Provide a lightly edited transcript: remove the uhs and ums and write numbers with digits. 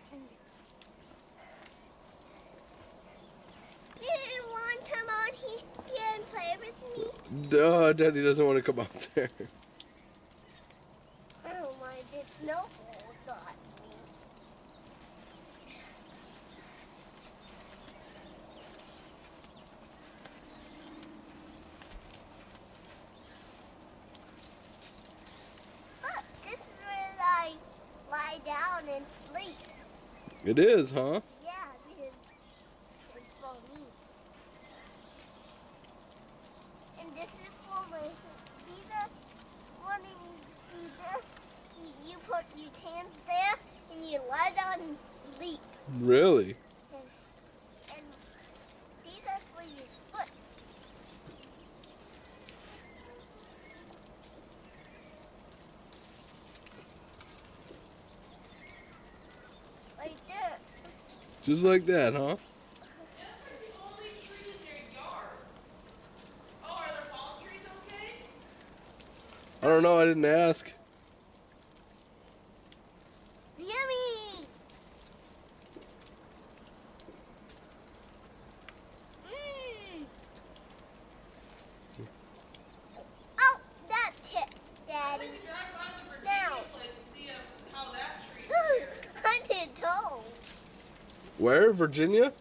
kittens. Do you want to come out here and play with me? Duh, Daddy doesn't want to come out there. Oh my, this snowball got me. Look, this is where I lie down and sleep. It is, huh? Yeah, because it's for me. And this is for my Caesar. You put your hands there and you lie down and sleep. Really? And these are for your foot. Like this. Just like that, huh? That's the only tree in their yard. Oh, are there palm trees okay? I don't know, I didn't ask. Yummy! Mmm! Oh, that's it, I'd Daddy. like to drive by the Now. Virginia place and see how that tree fared. I did too. Where? Virginia?